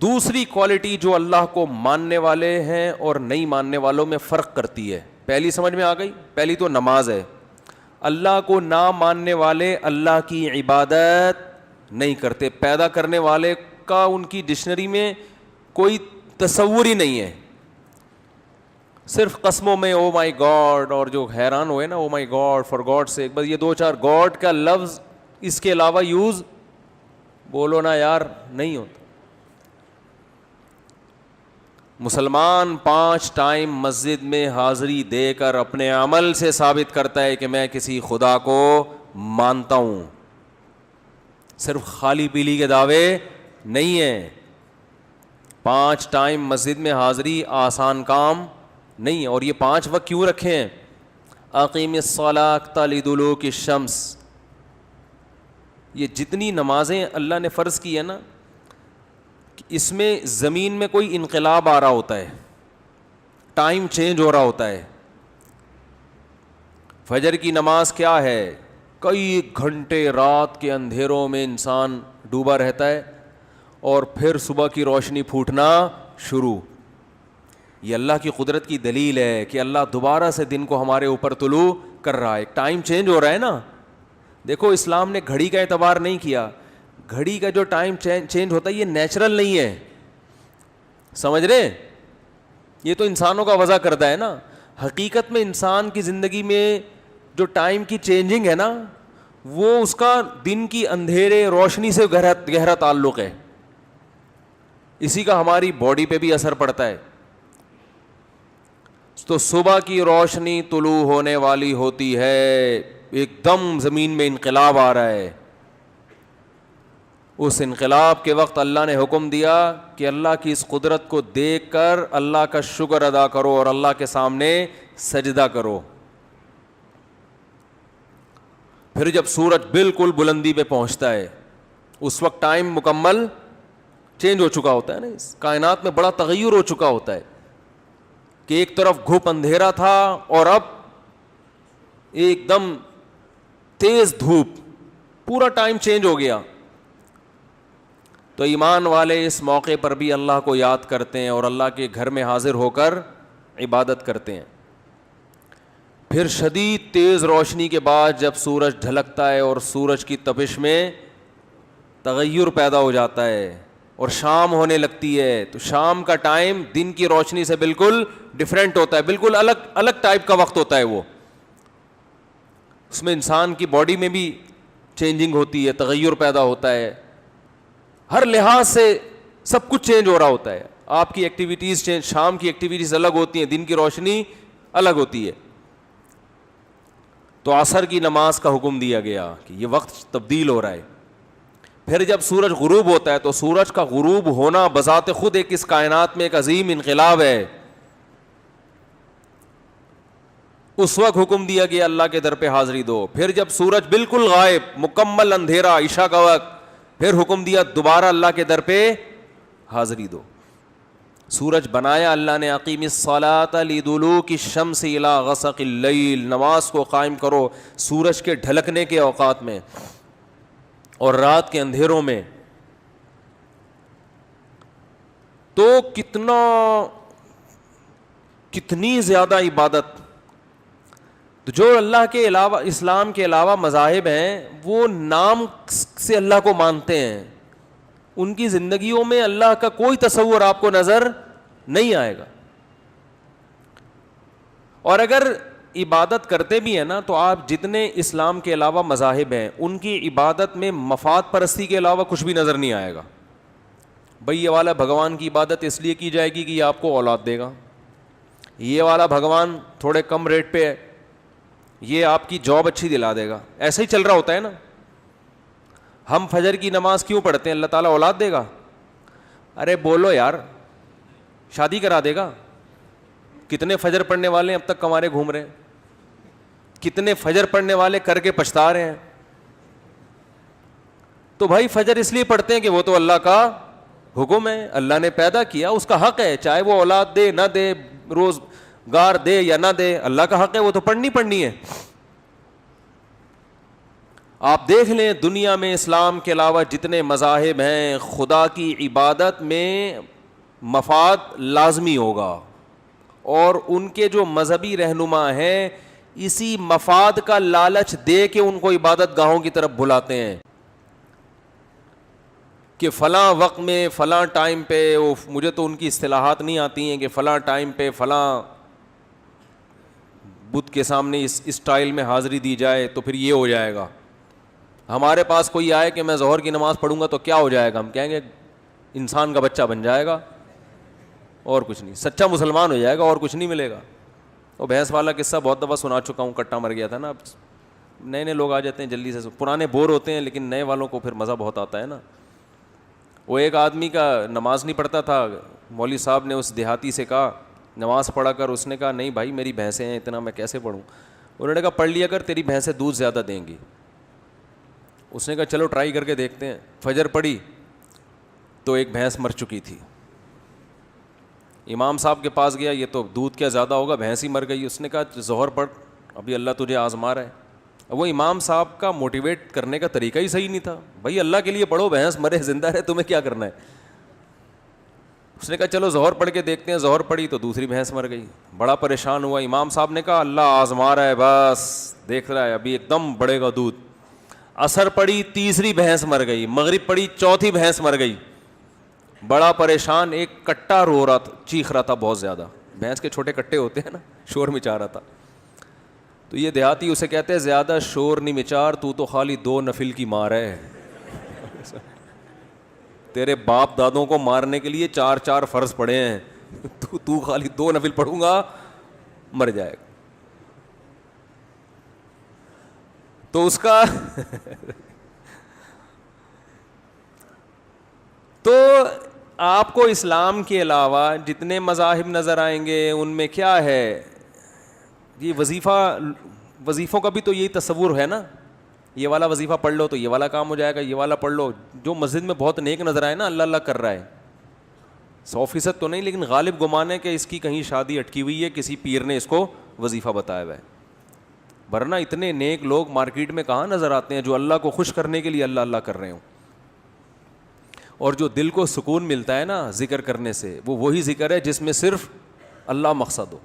دوسری کوالٹی جو اللہ کو ماننے والے ہیں اور نہیں ماننے والوں میں فرق کرتی ہے، پہلی سمجھ میں آ گئی؟ پہلی تو نماز ہے. اللہ کو نہ ماننے والے اللہ کی عبادت نہیں کرتے. پیدا کرنے والے کا ان کی ڈکشنری میں کوئی تصور ہی نہیں ہے. صرف قسموں میں او مائی گاڈ، اور جو حیران ہوئے نا او مائی گاڈ فار گاڈ سے، بس یہ 2-4 گاڈ کا لفظ اس کے علاوہ یوز بولو نا یار نہیں ہوتا. مسلمان 5 ٹائم مسجد میں حاضری دے کر اپنے عمل سے ثابت کرتا ہے کہ میں کسی خدا کو مانتا ہوں. صرف خالی پیلی کے دعوے نہیں ہیں. 5 ٹائم مسجد میں حاضری آسان کام نہیں ہے. اور یہ 5 وقت کیوں رکھے ہیں؟ اقیم الصلاۃ لدلوک الشمس. یہ جتنی نمازیں اللہ نے فرض کی ہے نا، اس میں زمین میں کوئی انقلاب آ رہا ہوتا ہے، ٹائم چینج ہو رہا ہوتا ہے. فجر کی نماز کیا ہے؟ کئی گھنٹے رات کے اندھیروں میں انسان ڈوبا رہتا ہے اور پھر صبح کی روشنی پھوٹنا شروع. یہ اللہ کی قدرت کی دلیل ہے کہ اللہ دوبارہ سے دن کو ہمارے اوپر طلوع کر رہا ہے. ٹائم چینج ہو رہا ہے نا. دیکھو اسلام نے گھڑی کا اعتبار نہیں کیا. گھڑی کا جو ٹائم چینج ہوتا ہے یہ نیچرل نہیں ہے، سمجھ رہے؟ یہ تو انسانوں کا وضع کردہ ہے نا. حقیقت میں انسان کی زندگی میں جو ٹائم کی چینجنگ ہے نا، وہ اس کا دن کی اندھیرے روشنی سے گہرا تعلق ہے. اسی کا ہماری باڈی پہ بھی اثر پڑتا ہے. تو صبح کی روشنی طلوع ہونے والی ہوتی ہے، ایک دم زمین میں انقلاب آ رہا ہے. اس انقلاب کے وقت اللہ نے حکم دیا کہ اللہ کی اس قدرت کو دیکھ کر اللہ کا شکر ادا کرو اور اللہ کے سامنے سجدہ کرو. پھر جب سورج بالکل بلندی پہ پہنچتا ہے اس وقت ٹائم مکمل چینج ہو چکا ہوتا ہے نا. اس کائنات میں بڑا تغیر ہو چکا ہوتا ہے کہ ایک طرف گھپ اندھیرا تھا اور اب ایک دم تیز دھوپ، پورا ٹائم چینج ہو گیا. تو ایمان والے اس موقع پر بھی اللہ کو یاد کرتے ہیں اور اللہ کے گھر میں حاضر ہو کر عبادت کرتے ہیں. پھر شدید تیز روشنی کے بعد جب سورج ڈھلکتا ہے اور سورج کی تپش میں تغیر پیدا ہو جاتا ہے اور شام ہونے لگتی ہے، تو شام کا ٹائم دن کی روشنی سے بالکل ڈیفرنٹ ہوتا ہے، بالکل الگ ٹائپ کا وقت ہوتا ہے. وہ اس میں انسان کی باڈی میں بھی چینجنگ ہوتی ہے، تغیر پیدا ہوتا ہے، ہر لحاظ سے سب کچھ چینج ہو رہا ہوتا ہے. آپ کی ایکٹیویٹیز چینج، شام کی ایکٹیویٹیز الگ ہوتی ہیں، دن کی روشنی الگ ہوتی ہے. تو عصر کی نماز کا حکم دیا گیا کہ یہ وقت تبدیل ہو رہا ہے. پھر جب سورج غروب ہوتا ہے تو سورج کا غروب ہونا بذات خود ایک اس کائنات میں ایک عظیم انقلاب ہے. اس وقت حکم دیا گیا اللہ کے در پہ حاضری دو. پھر جب سورج بالکل غائب، مکمل اندھیرا، عشاء کا وقت، پھر حکم دیا دوبارہ اللہ کے در پہ حاضری دو. سورج بنایا اللہ نے، اقیم الصلاۃ لدلوک الشمس الی غسق اللیل، نماز کو قائم کرو سورج کے ڈھلکنے کے اوقات میں اور رات کے اندھیروں میں. تو کتنی زیادہ عبادت. تو جو اللہ کے علاوہ، اسلام کے علاوہ مذاہب ہیں، وہ نام سے اللہ کو مانتے ہیں، ان کی زندگیوں میں اللہ کا کوئی تصور آپ کو نظر نہیں آئے گا. اور اگر عبادت کرتے بھی ہیں نا، تو آپ جتنے اسلام کے علاوہ مذاہب ہیں ان کی عبادت میں مفاد پرستی کے علاوہ کچھ بھی نظر نہیں آئے گا. بھئی یہ والا بھگوان کی عبادت اس لیے کی جائے گی کہ یہ آپ کو اولاد دے گا، یہ والا بھگوان تھوڑے کم ریٹ پہ ہے، یہ آپ کی جاب اچھی دلا دے گا. ایسا ہی چل رہا ہوتا ہے نا. ہم فجر کی نماز کیوں پڑھتے ہیں؟ اللہ تعالیٰ اولاد دے گا. ارے بولو یار، شادی کرا دے گا. کتنے فجر پڑھنے والے اب تک کمارے گھوم رہے ہیں، کتنے فجر پڑھنے والے کر کے پچھتا رہے ہیں. تو بھائی فجر اس لیے پڑھتے ہیں کہ وہ تو اللہ کا حکم ہے، اللہ نے پیدا کیا، اس کا حق ہے، چاہے وہ اولاد دے نہ دے، روزگار دے یا نہ دے، اللہ کا حق ہے، وہ تو پڑھنی ہے. آپ دیکھ لیں دنیا میں اسلام کے علاوہ جتنے مذاہب ہیں، خدا کی عبادت میں مفاد لازمی ہوگا، اور ان کے جو مذہبی رہنما ہیں اسی مفاد کا لالچ دے کے ان کو عبادت گاہوں کی طرف بلاتے ہیں کہ فلاں وقت میں فلاں ٹائم پہ، مجھے تو ان کی اصطلاحات نہیں آتی ہیں، کہ فلاں ٹائم پہ فلاں بت کے سامنے اس اسٹائل میں حاضری دی جائے تو پھر یہ ہو جائے گا۔ ہمارے پاس کوئی آئے کہ میں ظہر کی نماز پڑھوں گا تو کیا ہو جائے گا، ہم کہیں گے انسان کا بچہ بن جائے گا اور کچھ نہیں، سچا مسلمان ہو جائے گا اور کچھ نہیں ملے گا۔ وہ بھینس والا قصہ بہت دفعہ سنا چکا ہوں، کٹا مر گیا تھا نا۔ اب نئے نئے لوگ آ جاتے ہیں جلدی سے، پرانے بور ہوتے ہیں لیکن نئے والوں کو پھر مزہ بہت آتا ہے نا۔ وہ ایک آدمی کا نماز نہیں پڑھتا تھا، مولوی صاحب نے اس دیہاتی سے کہا نماز پڑھا کر، اس نے کہا نہیں بھائی میری بھینسیں ہیں، اتنا میں کیسے پڑھوں؟ انہوں نے کہا پڑھ لیا کر، تیری بھینسیں دودھ زیادہ دیں گی۔ اس نے کہا چلو ٹرائی کر کے دیکھتے ہیں۔ فجر پڑھی تو ایک بھینس مر چکی تھی۔ امام صاحب کے پاس گیا، یہ تو دودھ کیا زیادہ ہوگا، بھینس ہی مر گئی۔ اس نے کہا ظہر پڑھ، ابھی اللہ تجھے آزما رہا ہے۔ وہ امام صاحب کا موٹیویٹ کرنے کا طریقہ ہی صحیح نہیں تھا، بھائی اللہ کے لیے پڑھو، بھینس مرے زندہ رہے تمہیں کیا کرنا ہے۔ اس نے کہا چلو ظہر پڑھ کے دیکھتے ہیں۔ ظہر پڑھی تو دوسری بھینس مر گئی، بڑا پریشان ہوا۔ امام صاحب نے کہا اللہ آزما رہا ہے، بس دیکھ رہا ہے ابھی ایک دم بڑھے گا دودھ۔ عصر پڑھی، تیسری بھینس مر گئی۔ مغرب پڑھی، چوتھی بھینس مر گئی۔ بڑا پریشان، ایک کٹا رو رہا تھا، چیخ رہا تھا بہت زیادہ، بھینس کے چھوٹے کٹے ہوتے ہیں نا، شور مچا رہا تھا۔ تو یہ دیہاتی اسے کہتے ہیں زیادہ شور نہیں مچار، تو خالی 2 نفل کی مار ہے، تیرے باپ دادوں کو مارنے کے لیے 4 فرض پڑے ہیں، تو خالی 2 نفل پڑھوں گا مر جائے گا۔ تو اس کا تو آپ کو اسلام کے علاوہ جتنے مذاہب نظر آئیں گے ان میں کیا ہے، یہ وظیفوں کا بھی تو یہی تصور ہے نا، یہ والا وظیفہ پڑھ لو تو یہ والا کام ہو جائے گا، یہ والا پڑھ لو۔ جو مسجد میں بہت نیک نظر آئے نا، اللہ اللہ کر رہا ہے، 100% تو نہیں لیکن غالب گمان ہے کہ اس کی کہیں شادی اٹکی ہوئی ہے، کسی پیر نے اس کو وظیفہ بتایا ہوا ہے، ورنہ اتنے نیک لوگ مارکیٹ میں کہاں نظر آتے ہیں جو اللہ کو خوش کرنے کے لیے اللہ اللہ کر رہے ہوں۔ اور جو دل کو سکون ملتا ہے نا ذکر کرنے سے، وہ وہی ذکر ہے جس میں صرف اللہ مقصد ہو۔